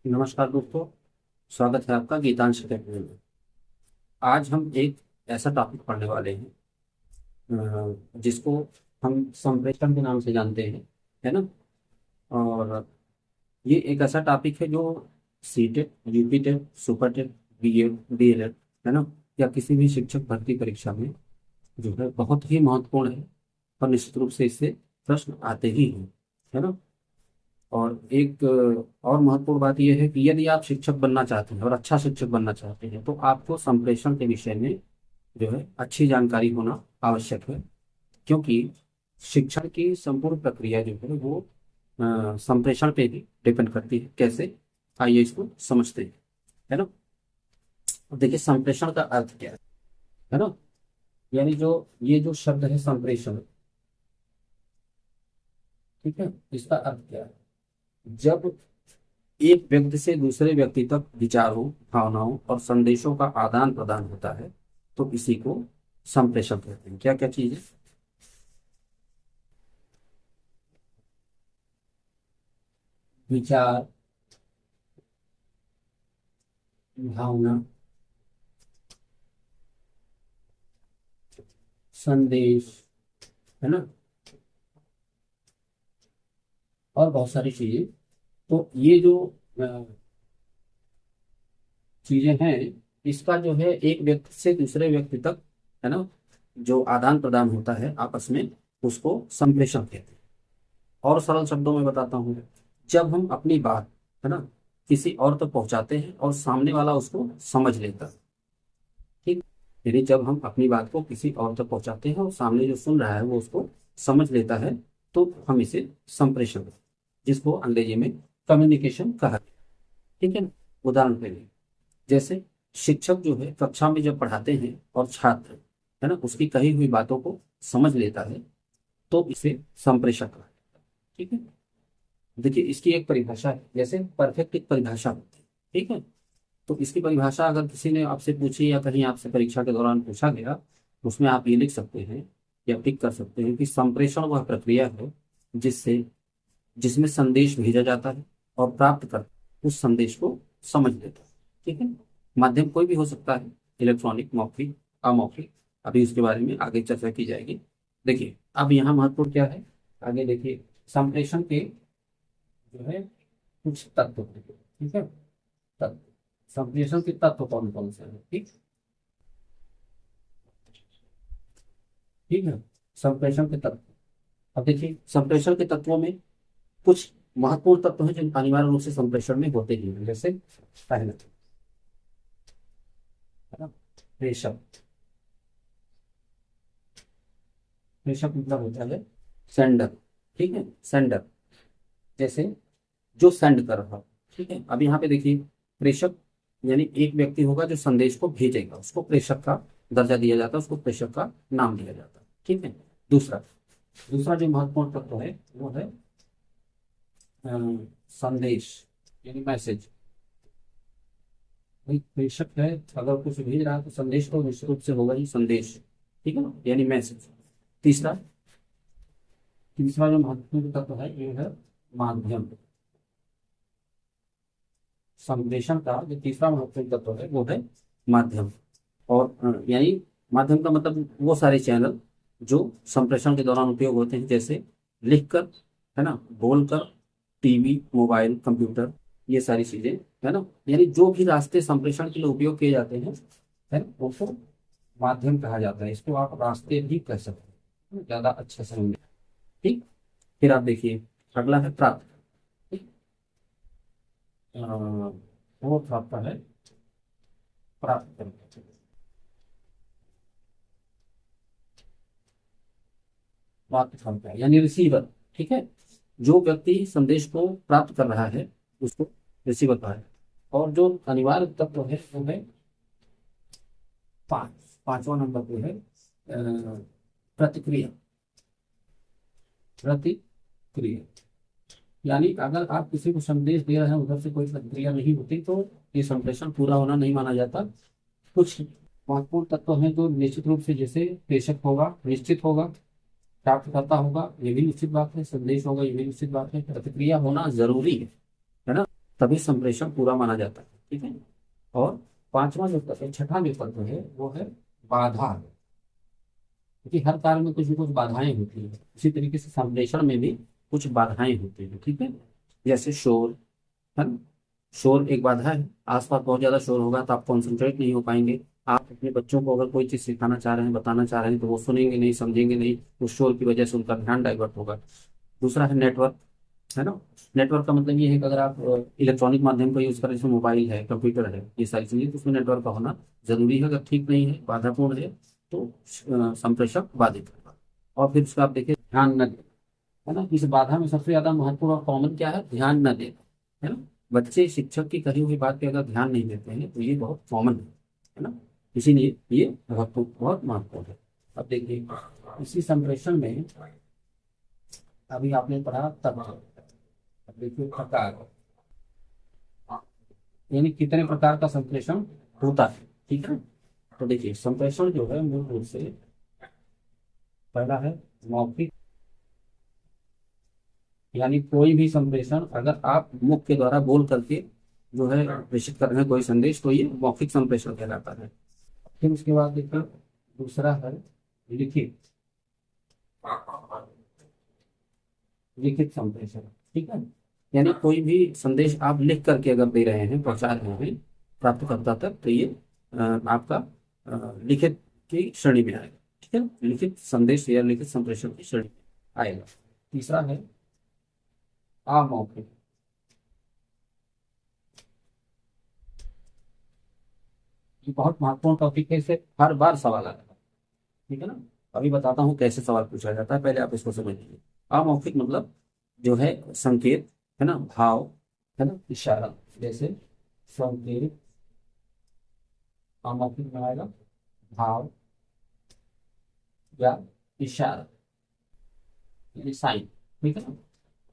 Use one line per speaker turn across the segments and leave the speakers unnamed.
नमस्कार दोस्तों। स्वागत है आपका गीतांश अकेडमी में। आज हम एक ऐसा टॉपिक पढ़ने वाले हैं जिसको हम संप्रेषण के नाम से जानते हैं, है ना। और ये एक ऐसा टॉपिक है जो CTET, UPTET, super TET, BEd, DElEd, है ना, या किसी भी शिक्षक भर्ती परीक्षा में जो है बहुत ही महत्वपूर्ण है। और निश्चित रूप से इससे प्रश्न आते ही हैं, है ना। और एक और महत्वपूर्ण बात यह है कि यदि आप शिक्षक बनना चाहते हैं और अच्छा शिक्षक बनना चाहते हैं तो आपको संप्रेषण के विषय में जो है अच्छी जानकारी होना आवश्यक है, क्योंकि शिक्षण की संपूर्ण प्रक्रिया जो है वो संप्रेषण पे भी डिपेंड करती है। कैसे, आइए इसको समझते हैं, है ना। अब देखिए संप्रेषण का अर्थ क्या है ना। यानी जो ये जो शब्द है संप्रेषण, ठीक है, इसका अर्थ क्या है। जब एक व्यक्ति से दूसरे व्यक्ति तक विचारों, भावनाओं और संदेशों का आदान प्रदान होता है तो इसी को संप्रेषण कहते हैं। क्या क्या चीज है? विचार, भावना, संदेश, है ना, और बहुत सारी चीजें। तो ये जो चीजें हैं, इसका जो है एक व्यक्ति से दूसरे व्यक्ति तक, है ना, जो आदान प्रदान होता है आपस में, उसको संप्रेषण कहते हैं। और सरल शब्दों में बताता हूँ, जब हम अपनी बात, है ना, किसी और तक पहुंचाते हैं और सामने वाला उसको समझ लेता है, ठीक। यानी जब हम अपनी बात को किसी और तक पहुंचाते हैं और सामने जो सुन रहा है वो उसको समझ लेता है तो हम इसे संप्रेषण कहते हैं, जिसको अंग्रेजी में कम्युनिकेशन कहा है, ठीक है ना। उदाहरण के लिए, जैसे शिक्षक जो है कक्षा में जब पढ़ाते हैं और छात्र, है ना, उसकी कही हुई बातों को समझ लेता है तो इसे संप्रेषण कहा है, ठीक है। देखिए इसकी एक परिभाषा है, जैसे परफेक्ट एक परिभाषा होती है, ठीक है। तो इसकी परिभाषा अगर किसी ने आपसे पूछी या कहीं आपसे परीक्षा के दौरान पूछा गया, उसमें आप ये लिख सकते हैं या टिक कर सकते हैं कि संप्रेषण वह प्रक्रिया है जिससे जिसमें संदेश भेजा जाता है और प्राप्त कर उस संदेश को समझ लेता है, ठीक है। माध्यम कोई भी हो सकता है, इलेक्ट्रॉनिक, मौखिक, अमौखिक, अभी उसके बारे में आगे चर्चा की जाएगी। देखिए अब यहाँ महत्वपूर्ण क्या है, आगे देखिए। संप्रेषण के जो है कुछ तत्व हैं, ठीक है। तत्व, संप्रेषण के तत्व कौन कौन से हैं, ठीक। ठीक है, संप्रेषण के तत्व। अब देखिए संप्रेषण के तत्वों में कुछ महत्वपूर्ण तत्व हैं जो अनिवार्य रूप से संप्रेषण में होते ही हैं। जैसे पहला, है ना, प्रेषक। प्रेषक मतलब होता है सेंडर, ठीक है, सेंडर। जैसे जो सेंड कर रहा हो, ठीक है। अब यहाँ पे देखिए प्रेषक यानी एक व्यक्ति होगा जो संदेश को भेजेगा, उसको प्रेषक का दर्जा दिया जाता है, उसको प्रेषक का नाम दिया जाता है, ठीक है। दूसरा, दूसरा जो महत्वपूर्ण तत्व है वो है संदेश यानी मैसेज। भाई प्रेषक है, अगर कुछ भेज रहा है तो संदेश तो निश्चित रूप से होगा ही संदेश, ठीक है ना, यानी मैसेज। तीसरा, तीसरा जो महत्वपूर्ण तत्व है ये है माध्यम। संप्रेषण का जो तीसरा महत्वपूर्ण तत्व है वो है माध्यम। और यानी माध्यम का मतलब वो सारे चैनल जो संप्रेषण के दौरान उपयोग होते हैं, जैसे लिखकर, है ना, बोलकर, टीवी, मोबाइल, कंप्यूटर, ये सारी चीजें, है ना। यानी जो भी रास्ते संप्रेषण के लिए उपयोग किए जाते हैं, है ना, उसको माध्यम कहा जाता है। इसको आप रास्ते भी कह सकते हैं, ज्यादा अच्छे से समझे, ठीक। फिर आप देखिए अगला है प्राप्त, ठीक। फोर्थ आपका है प्राप्त करना, प्राप्त करता है यानी रिसीवर, ठीक है। जो व्यक्ति संदेश को प्राप्त कर रहा है उसको रिसीवर कहा है। और जो अनिवार्य तत्व है वो है पांच, पांचवा नंबर पे है प्रतिक्रिया। प्रतिक्रिया यानी अगर आप किसी को संदेश दे रहे हैं, उधर से कोई प्रतिक्रिया नहीं होती तो ये संप्रेषण पूरा होना नहीं माना जाता। कुछ महत्वपूर्ण तत्व हैं जो निश्चित रूप से, जैसे प्रेषक होगा, निश्चित होगा, प्राप्तकर्ता होगा, ये भी निश्चित बात है, संदेश होगा, ये भी निश्चित बात है, प्रतिक्रिया होना जरूरी है ना। तभी संप्रेषण पूरा माना जाता है। ठीक है। और पांचवा जो तत्व, छठा जो तत्व है वो है बाधा, क्योंकि हर कार्य में कुछ न कुछ बाधाएं होती हैं, इसी तरीके से संप्रेषण में भी कुछ बाधाएं होती हैं। ठीक है। जैसे शोर है ना, शोर एक बाधा है। आसपास बहुत ज्यादा शोर होगा तो आप कॉन्सेंट्रेट नहीं हो पाएंगे। आप अपने बच्चों को अगर कोई चीज सिखाना चाह रहे हैं, बताना चाह रहे हैं, तो वो सुनेंगे नहीं, समझेंगे नहीं, उस शोर की वजह से उनका ध्यान डाइवर्ट होगा। दूसरा है नेटवर्क, है ना। नेटवर्क का मतलब ये है कि अगर आप इलेक्ट्रॉनिक माध्यम का यूज करें, जैसे मोबाइल है, कंप्यूटर है, ये सारी चीजें, तो उसमें नेटवर्क का होना जरूरी है। अगर ठीक नहीं है, बाधापूर्ण है, तो संप्रेषण बाधित होगा। और फिर उसका आप देखिए ध्यान न देना, है ना। इस बाधा में सबसे ज्यादा महत्वपूर्ण और कॉमन क्या है? ध्यान न देना, है ना। बच्चे शिक्षक की कही हुई बात पे अगर ध्यान नहीं देते हैं तो ये बहुत कॉमन है ना। इसीलिए ये बहुत महत्वपूर्ण है। अब देखिए इसी संप्रेषण में अभी आपने पढ़ा तत्व, अब देखिए प्रकार, यानी कितने प्रकार का संप्रेषण होता है। ठीक है। तो देखिए संप्रेषण जो है मूल रूप से पहला है मौखिक, यानी कोई भी संप्रेषण अगर आप मुख के द्वारा बोल करके जो है प्रेषित कर रहे हैं कोई संदेश, तो ये मौखिक संप्रेषण कहलाता है। फिर उसके बाद देखिए दूसरा है लिखित, लिखित संप्रेषण। ठीक है। यानी कोई भी संदेश आप लिख करके अगर दे रहे हैं, पहुंचा रहे हैं प्राप्तकर्ता तक, तो ये आपका लिखित की श्रेणी में आएगा। ठीक है। लिखित संदेश या लिखित संप्रेषण की श्रेणी में आएगा। तीसरा है अमौखिक, ये बहुत महत्वपूर्ण टॉपिक है, इसे हर बार सवाल आता है। ठीक है ना। अभी बताता हूँ कैसे सवाल पूछा जाता है, पहले आप इसको समझ लीजिए। अमौखिक मतलब जो है संकेत, है ना, भाव, है ना, इशारा। जैसे संकेत अमौखिक में आएगा, भाव या इशारा यानी साइन। ठीक है ना।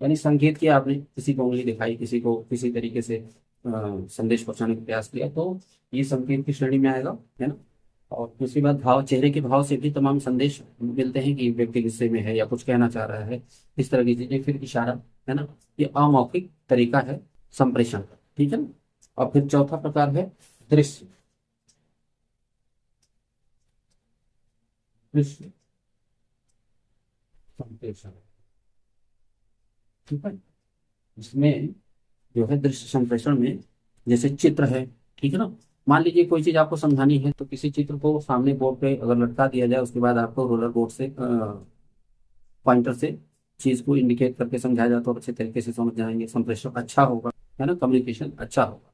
यानी संकेत किया आपने, किसी को उंगली दिखाई, किसी को किसी तरीके से संदेश पहुंचाने का प्रयास किया, तो ये संकेत की श्रेणी में आएगा, है ना। और दूसरी बात भाव, चेहरे के भाव से भी तमाम संदेश मिलते हैं कि व्यक्ति गुस्से में है या कुछ कहना चाह रहा है, इस तरह की चीजें। फिर इशारा, है ना, ये अमौखिक तरीका है संप्रेषण का। ठीक है ना। और फिर चौथा प्रकार है दृश्य, दृश्य संप्रेषण। ठीक है। इसमें जो है दृश्य संप्रेषण में जैसे चित्र है, ठीक है ना। मान लीजिए कोई चीज आपको समझानी है, तो किसी चित्र को सामने बोर्ड पे अगर लटका दिया जाए, उसके बाद आपको रोलर बोर्ड से पॉइंटर से चीज को इंडिकेट करके समझाया जाए, तो अच्छे तरीके से समझ जाएंगे, संप्रेषण अच्छा होगा, है ना, कम्युनिकेशन अच्छा होगा।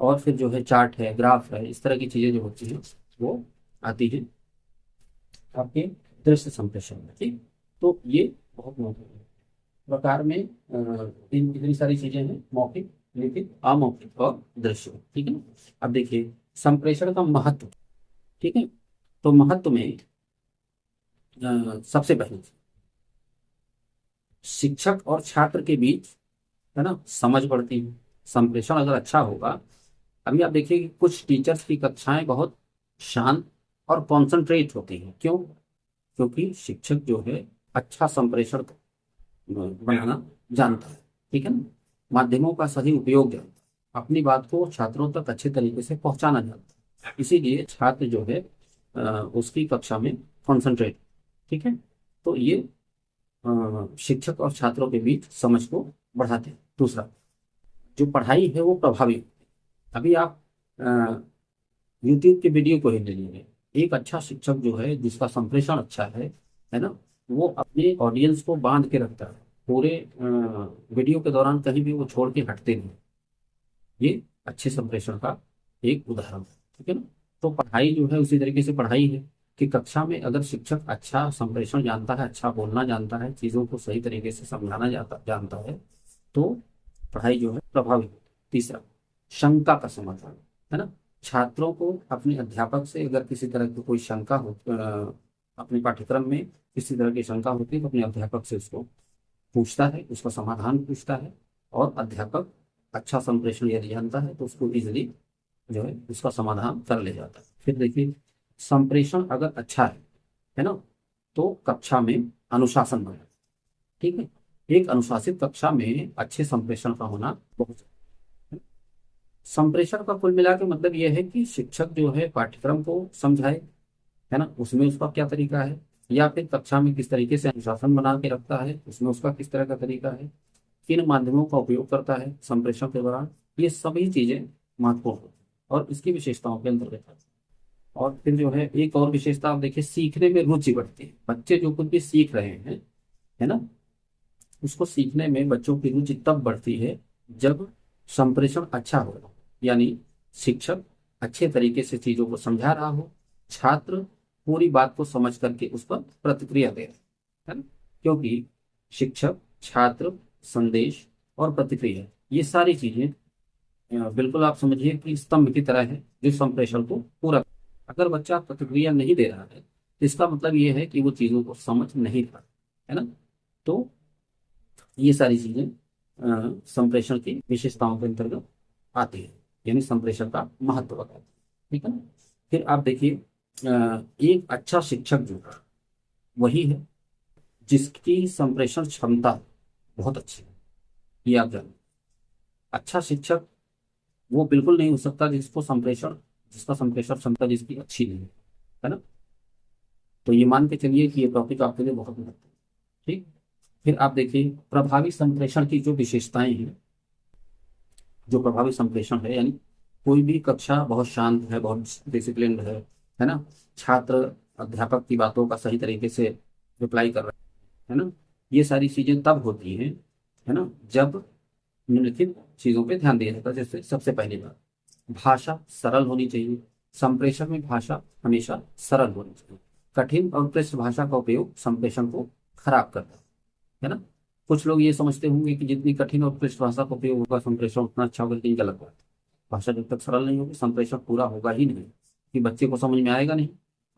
और फिर जो है चार्ट है, ग्राफ है, इस तरह की चीजें जो होती हैं वो आती है आपके दृश्य संप्रेषण में। ठीक। तो ये बहुत महत्वपूर्ण है। प्रकार में इन इतनी सारी चीजें हैं, मौखिक, लिखित, अमौखिक और दृश्य। ठीक है ना। अब देखिए संप्रेषण का महत्व। ठीक है। तो महत्व में सबसे पहले शिक्षक और छात्र के बीच, है ना, समझ बढ़ती है। संप्रेषण अगर अच्छा होगा, अभी आप देखिए कि कुछ टीचर्स की कक्षाएं बहुत शांत और कॉन्सेंट्रेट होती हैं। क्यों? क्योंकि शिक्षक जो है अच्छा संप्रेषण बनाना जानता है। ठीक है ना। माध्यमों का सही उपयोग जानता है, अपनी बात को छात्रों तक अच्छे तरीके से पहुंचाना जानता है। इसीलिए छात्र जो है उसकी कक्षा में कॉन्सेंट्रेट। ठीक है। तो ये शिक्षक और छात्रों के बीच समझ को बढ़ाते हैं। दूसरा, जो पढ़ाई है वो प्रभावी होती है। अभी आप यूट्यूब के वीडियो को ही ले लीजिए, एक अच्छा शिक्षक जो है जिसका संप्रेषण अच्छा है ना, वो अपने ऑडियंस को बांध के रखता है। पूरे वीडियो के दौरान कहीं भी वो छोड़ के हटते नहीं। ये अच्छे संप्रेषण का एक उदाहरण है। ठीक है ना। तो पढ़ाई जो है उसी तरीके से पढ़ाई है कि कक्षा में अगर शिक्षक अच्छा संप्रेषण जानता है, अच्छा बोलना जानता है, चीजों को सही तरीके से समझाना जानता है, तो पढ़ाई जो है प्रभावी होती है। तीसरा, शंका का समाधान, है ना। छात्रों को अपने अध्यापक से अगर किसी तरह की कोई शंका हो, अपने पाठ्यक्रम में किसी तरह की शंका होती है, तो अपने अध्यापक से उसको पूछता है, उसका समाधान पूछता है। और अध्यापक अच्छा संप्रेषण यदि जानता है तो उसको इजिली जो है उसका समाधान कर ले जाता है। फिर देखिए संप्रेषण अगर अच्छा है ना, तो कक्षा में अनुशासन बना। ठीक है। एक अनुशासित कक्षा में अच्छे संप्रेषण का होना बहुत जरूरी है। संप्रेषण का कुल मिला के मतलब यह है कि शिक्षक जो है पाठ्यक्रम को समझाए, है ना, उसमें उसका क्या तरीका है, या फिर कक्षा में किस तरीके से अनुशासन बना के रखता है, उसमें उसका किस तरह का तरीका है, किन माध्यमों का उपयोग करता है संप्रेषण के दौरान, ये सभी चीजें महत्वपूर्ण होती हैं और इसकी विशेषताओं के अंतर्गत आती हैं। और फिर जो है एक और विशेषता आप देखिए, सीखने में रुचि बढ़ती है। बच्चे जो कुछ भी सीख रहे हैं, है ना, उसको सीखने में बच्चों की रुचि तब बढ़ती है जब संप्रेषण अच्छा हो, यानी शिक्षक अच्छे तरीके से चीजों को समझा रहा हो, छात्र पूरी बात को समझ करके उस पर प्रतिक्रिया दे रहे हैं, है ना। क्योंकि शिक्षक, छात्र, संदेश और प्रतिक्रिया, ये सारी चीजें बिल्कुल आप समझिए कि स्तंभ की तरह है जो संप्रेषण को पूरा। अगर बच्चा प्रतिक्रिया नहीं दे रहा है तो इसका मतलब ये है कि वो चीजों को समझ नहीं पा रहा, है ना। तो ये सारी चीजें संप्रेषण की विशेषताओं के अंतर्गत आती है, यानी संप्रेषण का महत्व बताती है, ठीक है ना। फिर आप देखिए, एक अच्छा शिक्षक जो है वही है जिसकी संप्रेषण क्षमता बहुत अच्छी है। ये आप जानिए, अच्छा शिक्षक वो बिल्कुल नहीं हो सकता जिसका संप्रेषण क्षमता जिसकी अच्छी नहीं है ना। तो ये मान के चलिए कि ये टॉपिक आपके लिए बहुत महत्वपूर्ण है, ठीक। फिर आप देखिए प्रभावी संप्रेषण की जो विशेषताएं हैं, जो प्रभावी संप्रेषण है, यानी कोई भी कक्षा बहुत शांत है, बहुत डिसिप्लिन्ड है ना, छात्र अध्यापक की बातों का सही तरीके से रिप्लाई कर रहे हैं, है ना। ये सारी चीजें तब होती हैं, है ना, जब निम्नलिखित चीजों पे ध्यान दिया जाता है। जैसे सबसे पहली बात, भाषा सरल होनी चाहिए। संप्रेषण में भाषा हमेशा सरल होनी चाहिए। कठिन और क्लिष्ट भाषा का उपयोग संप्रेषण को खराब करता है ना। कुछ लोग ये समझते होंगे कि जितनी कठिन और क्लिष्ट भाषा का उपयोग होगा संप्रेषण उतना अच्छा होगा, लेकिन गलत बात है। भाषा जब तक सरल नहीं होगी संप्रेषण पूरा होगा ही नहीं, कि बच्चे को समझ में आएगा नहीं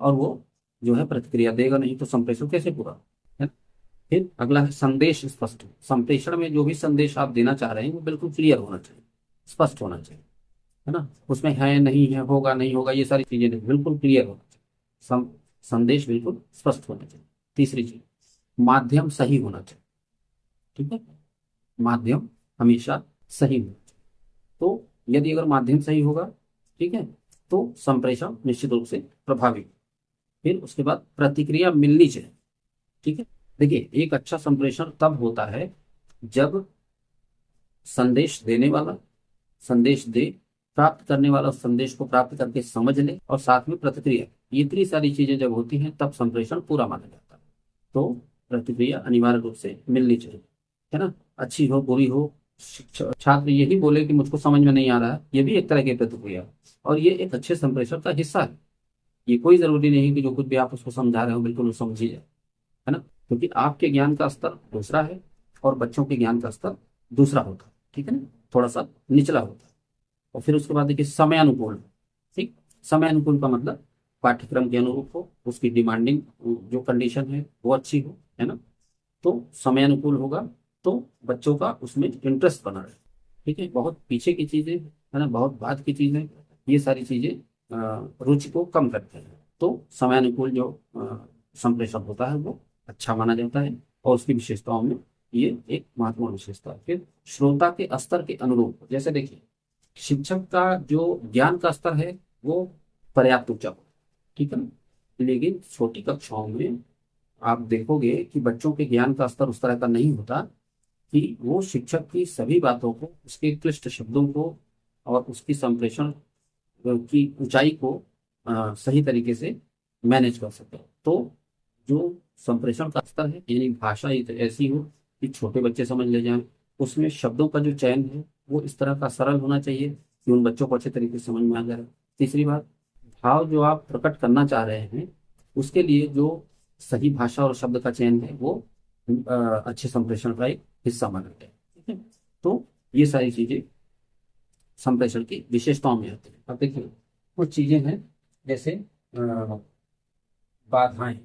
और वो जो है प्रतिक्रिया देगा नहीं, तो संप्रेषण कैसे पूरा, है ना। फिर अगला है संदेश स्पष्ट हो। संप्रेषण में जो भी संदेश आप देना चाह रहे हैं वो बिल्कुल क्लियर होना चाहिए, स्पष्ट होना चाहिए, है ना। उसमें है नहीं है, होगा नहीं होगा, ये सारी चीजें नहीं, बिल्कुल क्लियर होना चाहिए। संदेश बिल्कुल स्पष्ट होना चाहिए। तीसरी चीज, माध्यम सही होना चाहिए, ठीक है। माध्यम हमेशा सही होना चाहिए। तो यदि अगर माध्यम सही होगा, ठीक है, तो संप्रेषण निश्चित रूप से प्रभावी। फिर उसके बाद प्रतिक्रिया मिलनी चाहिए, ठीक है। देखिए एक अच्छा संप्रेषण तब होता है जब संदेश देने वाला संदेश दे, प्राप्त करने वाला उस संदेश को प्राप्त करके समझ ले, और साथ में प्रतिक्रिया, ये इतनी सारी चीजें जब होती हैं तब संप्रेषण पूरा माना जाता है। तो प्रतिक्रिया अनिवार्य रूप से मिलनी चाहिए, है ना। अच्छी हो बुरी हो, छात्र यही बोले कि मुझको समझ में नहीं आ रहा है, ये भी एक तरह की प्रतिक्रिया है, और ये एक अच्छे संप्रेषण का हिस्सा है। ये कोई जरूरी नहीं कि जो कुछ भी आप उसको समझा रहे हो बिल्कुल वो समझी जाए, है ना। क्योंकि आपके ज्ञान का स्तर दूसरा है और बच्चों के ज्ञान का स्तर दूसरा होता है, ठीक है ना, थोड़ा सा निचला होता है। और फिर उसके बाद देखिए समय अनुकूल, ठीक। समय अनुकूल का मतलब पाठ्यक्रम के अनुरूप हो, उसकी डिमांडिंग जो कंडीशन है वो अच्छी हो, है ना। तो समय अनुकूल होगा तो बच्चों का उसमें इंटरेस्ट बना रहे, ठीक है। बहुत पीछे की चीजें, है ना, बहुत बाद की चीजें, ये सारी चीजें रुचि को कम करते हैं। तो समय अनुकूल जो संप्रेषण होता है वो अच्छा माना जाता है, और उसकी विशेषताओं में ये एक महत्वपूर्ण विशेषता है। फिर श्रोता के स्तर के अनुरूप, जैसे देखिए शिक्षक का जो ज्ञान का स्तर है वो पर्याप्त ऊंचा हो, ठीक है ना, लेकिन छोटी कक्षाओं में आप देखोगे कि बच्चों के ज्ञान का स्तर उस तरह का नहीं होता कि वो शिक्षक की सभी बातों को, उसके क्लिष्ट शब्दों को और उसकी संप्रेषण की ऊंचाई को सही तरीके से मैनेज कर सके। तो जो संप्रेषण का स्तर है, यानी भाषा ऐसी हो कि छोटे बच्चे समझ ले जाएं, उसमें शब्दों का जो चयन है वो इस तरह का सरल होना चाहिए कि उन बच्चों को अच्छे तरीके से समझ में आ जाए। तीसरी बात, भाव जो आप प्रकट करना चाह रहे हैं उसके लिए जो सही भाषा और शब्द का चयन है वो अच्छे संप्रेषण का एक हिस्सा माना गया है, ठीक है। तो ये सारी चीजें संप्रेषण की विशेषताओं में आती है। अब देखिए कुछ चीजें हैं, जैसे बाधाएं।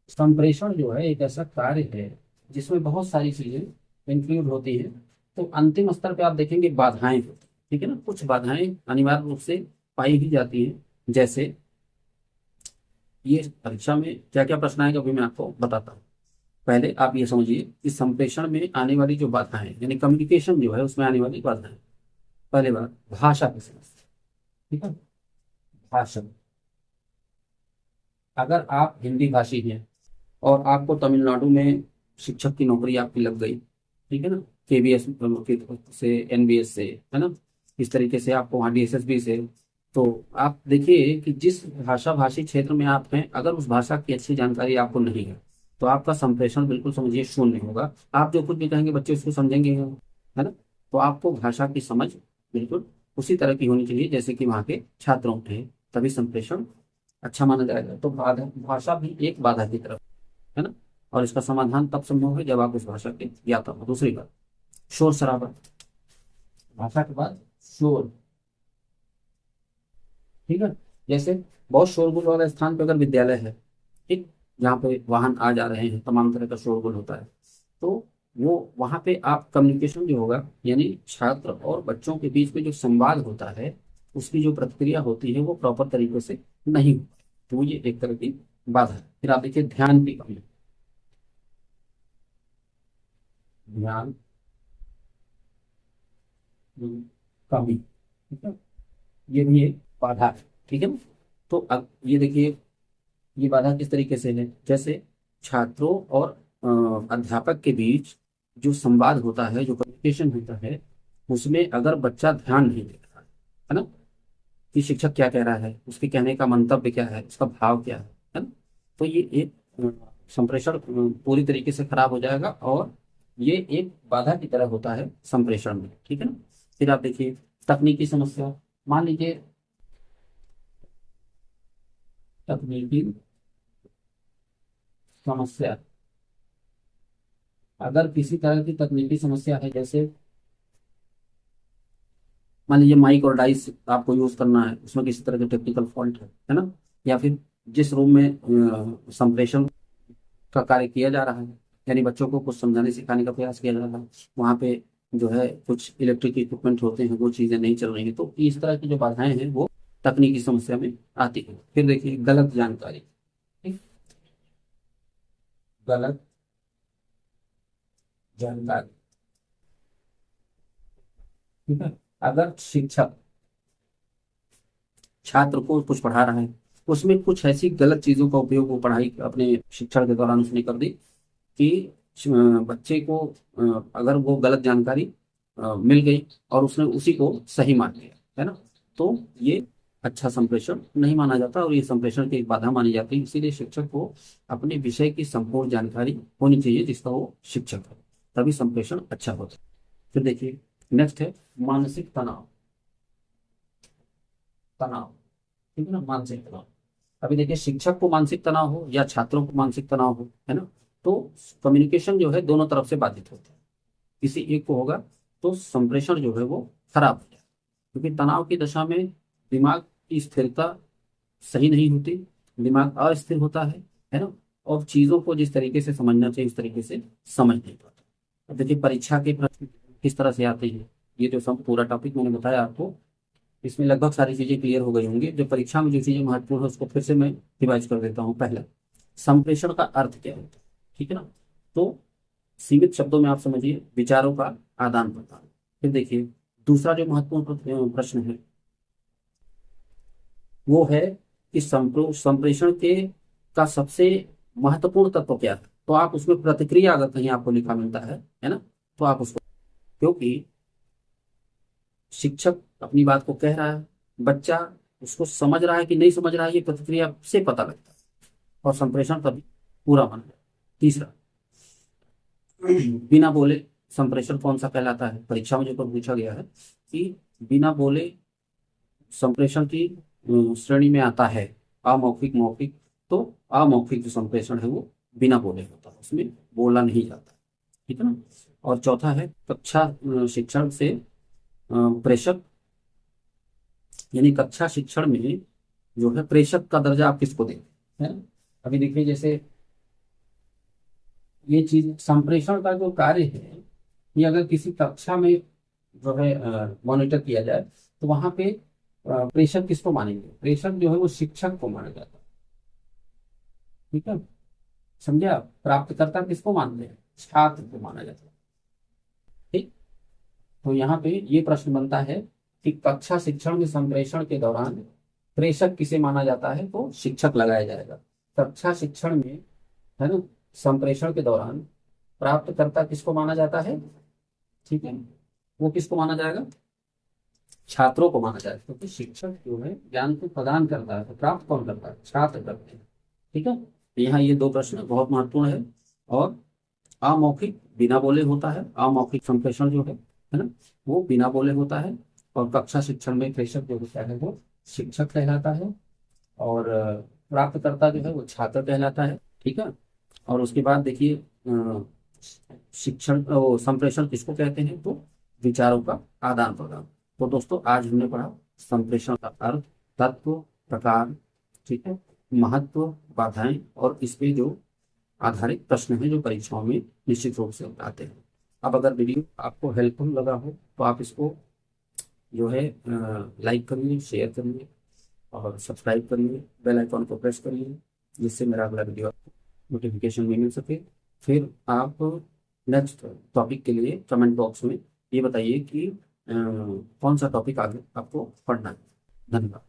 संप्रेषण जो है एक ऐसा कार्य है जिसमें बहुत सारी चीजें इंक्लूड होती हैं। तो अंतिम स्तर पे आप देखेंगे बाधाएं होती हैं, ठीक है ना। कुछ बाधाएं अनिवार्य रूप से पाई ही जाती हैं, जैसे ये परीक्षा में क्या क्या प्रश्न आएगा अभी मैं आपको बताता हूँ। पहले आप ये समझिए कि संप्रेषण में आने वाली जो बाधाएं, यानी कम्युनिकेशन जो है उसमें आने वाली बाधाएं, पहली बात भाषा की समस्या, ठीक है। भाषा, अगर आप हिंदी भाषी हैं और आपको तमिलनाडु में शिक्षक की नौकरी आपकी लग गई, ठीक है ना, केबीएस से, एनबीएस से, है ना, इस तरीके से आपको वहाँ डीएसएसबी से, तो आप देखिए कि जिस भाषा भाषी क्षेत्र में आप हैं, अगर उस भाषा की अच्छी जानकारी आपको नहीं है तो आपका संप्रेषण बिल्कुल समझिए शून्य होगा। आप जो कुछ भी कहेंगे बच्चे उसको समझेंगे, है ना। तो आपको भाषा की समझ बिल्कुल उसी तरह की होनी चाहिए जैसे कि वहाँ के छात्रों के, तभी संप्रेषण अच्छा माना जाएगा। तो भाषा भी एक बाधा की तरफ, है ना। और इसका समाधान तब संभव है जब आप उस भाषा के ज्ञाता हो। दूसरी बात, शोर शराबा, भाषा के बाद शोर, ठीक है। जैसे बहुत शोरगुल वाले स्थान पे अगर विद्यालय है, ठीक, जहाँ पे वाहन आ जा रहे हैं, तमाम तरह का शोरगुल होता है, तो वो वहाँ पे आप कम्युनिकेशन जो होगा, यानी छात्र और बच्चों के बीच में जो संवाद होता है, उसकी जो प्रतिक्रिया होती है वो प्रॉपर तरीके से नहीं हो, तो ये एक तरह की बाधा है। फिर आप देखिए ध्यान की कमी, ध्यान कमी, ठीक है, ये भी एक बाधा है, ठीक है ना। तो अब ये देखिए, ये बाधा किस तरीके से है, जैसे छात्रों और अध्यापक के बीच जो संवाद होता है, जो कम्युनिकेशन होता है, उसमें अगर बच्चा ध्यान नहीं दे रहा है ना, कि शिक्षक क्या कह रहा है, उसके कहने का मंतव्य क्या है, उसका भाव क्या है ना, तो ये एक संप्रेषण पूरी तरीके से खराब हो जाएगा, और ये एक बाधा की तरह होता है संप्रेषण में, ठीक है ना। फिर आप देखिए तकनीकी समस्या, मान लीजिए तकनीकी समस्या, अगर किसी तरह की तकनीकी समस्या है, जैसे मान लीजिए माइक और डाइस आपको यूज करना है, उसमें किसी तरह का टेक्निकल फॉल्ट है ना, या फिर जिस रूम में संप्रेषण का कार्य किया जा रहा है, यानी बच्चों को कुछ समझाने सिखाने का प्रयास किया जा रहा है, वहाँ पे जो है कुछ इलेक्ट्रिक इक्विपमेंट होते हैं, वो चीज़ें नहीं चल रही हैं, तो इस तरह की जो बाधाएं हैं वो तकनीकी समस्या में आती है। फिर देखिए गलत जानकारी, ठीक? गलत जानकारी, ठीक है। अगर शिक्षक छात्र को कुछ पढ़ा रहा है, उसमें कुछ ऐसी गलत चीजों का उपयोग वो पढ़ाई अपने शिक्षण के दौरान उसने कर दी कि बच्चे को अगर वो गलत जानकारी मिल गई और उसने उसी को सही मान लिया, है ना, तो ये अच्छा संप्रेषण नहीं माना जाता, और ये संप्रेषण की एक बाधा मानी जाती है। इसीलिए शिक्षक को अपने विषय की संपूर्ण जानकारी होनी चाहिए जिसका वो शिक्षक है, तभी संप्रेषण अच्छा होता है। फिर देखिए नेक्स्ट है मानसिक तनाव, तनाव, ठीक है ना, मानसिक तनाव। अभी देखिए शिक्षक को मानसिक तनाव हो या छात्रों को मानसिक तनाव हो, है ना, तो कम्युनिकेशन जो है दोनों तरफ से बाधित होता है। किसी एक को होगा तो संप्रेषण जो है वो खराब हो जाए, क्योंकि तनाव की दशा में दिमाग की स्थिरता सही नहीं होती, दिमाग अस्थिर होता है ना, और चीजों को जिस तरीके से समझना चाहिए उस तरीके से समझ नहीं पाता। अब देखिए परीक्षा के प्रश्न किस तरह से आते हैं, ये जो सब पूरा टॉपिक मैंने बताया आपको, इसमें लगभग सारी चीजें क्लियर हो गई होंगी। जो परीक्षा में जो चीजें महत्वपूर्ण है उसको फिर से मैं रिवाइज कर देता हूँ। पहला, संप्रेषण का अर्थ क्या होता है, ठीक है ना, तो सीमित शब्दों में आप समझिए विचारों का आदान प्रदान। फिर देखिए दूसरा जो महत्वपूर्ण प्रश्न है वो है कि संप्रेषण के का सबसे महत्वपूर्ण तत्व क्या है, तो आप उसमें प्रतिक्रिया अगर कहीं आपको लिखा मिलता है ना, तो आप उसको, क्योंकि शिक्षक अपनी बात को कह रहा है, बच्चा उसको समझ रहा है कि नहीं समझ रहा है, ये प्रतिक्रिया से पता लगता है, और संप्रेषण तभी पूरा बन गया। तीसरा, बिना बोले संप्रेषण कौन सा कहलाता है, परीक्षा में जो पूछा गया है कि बिना बोले संप्रेषण की श्रेणी में आता है अमौखिक, मौखिक, तो अमौखिक जो संप्रेषण है वो बिना बोले होता है, उसमें बोला नहीं जाता, ठीक है ना। और चौथा है कक्षा शिक्षण से प्रेषक, यानी कक्षा शिक्षण में जो है प्रेषक का दर्जा आप किसको देंगे, है ना। अभी देखिए जैसे ये चीज संप्रेषण का जो कार्य है, ये अगर किसी कक्षा में जो है मॉनिटर किया जाए, तो वहां पे प्रेषक किसको मानेंगे, प्रेषक जो है वो शिक्षक को माना जाता है, ठीक है, समझे आप। प्राप्तकर्ता किसको मानते हैं, छात्र को माना जाता है, ठीक। तो यहाँ पे ये प्रश्न बनता है कि कक्षा शिक्षण में संप्रेषण के दौरान प्रेषक किसे माना जाता है, तो शिक्षक लगाया जाएगा। कक्षा शिक्षण में, है ना, संप्रेषण के दौरान प्राप्तकर्ता किसको माना जाता है, ठीक है, वो किसको माना जाएगा, छात्रों को माना जाएगा, क्योंकि शिक्षक जो है ज्ञान को प्रदान करता है, तो प्राप्त कौन करता है, छात्र करते हैं। ठीक है, तो यहाँ ये दो प्रश्न बहुत महत्वपूर्ण है। और अमौखिक बिना बोले होता है, अमौखिक संप्रेषण जो है ना, वो बिना बोले होता है। और कक्षा शिक्षण में प्रेषक जो होता है वो शिक्षक कहलाता है, और प्राप्तकर्ता जो है वो छात्र कहलाता है। ठीक है, और उसके बाद देखिए शिक्षण संप्रेषण किसको कहते हैं, तो विचारों का आदान प्रदान। तो दोस्तों आज हमने पढ़ा संप्रेषण का अर्थ, तत्व, प्रकार, ठीक है, महत्व, बाधाएं, और इस पे जो आधारित प्रश्न है जो परीक्षाओं में निश्चित रूप से आते हैं। अब अगर वीडियो आपको हेल्पफुल लगा हो तो आप इसको जो है लाइक करिए, शेयर करिए और सब्सक्राइब करिए, बेल आइकॉन को प्रेस करिए, जिससे मेरा अगला वीडियो आपको नोटिफिकेशन में मिल सके। फिर आप नेक्स्ट टॉपिक के लिए कमेंट बॉक्स में ये बताइए कि कौन सा टॉपिक आगे आपको पढ़ना है। धन्यवाद।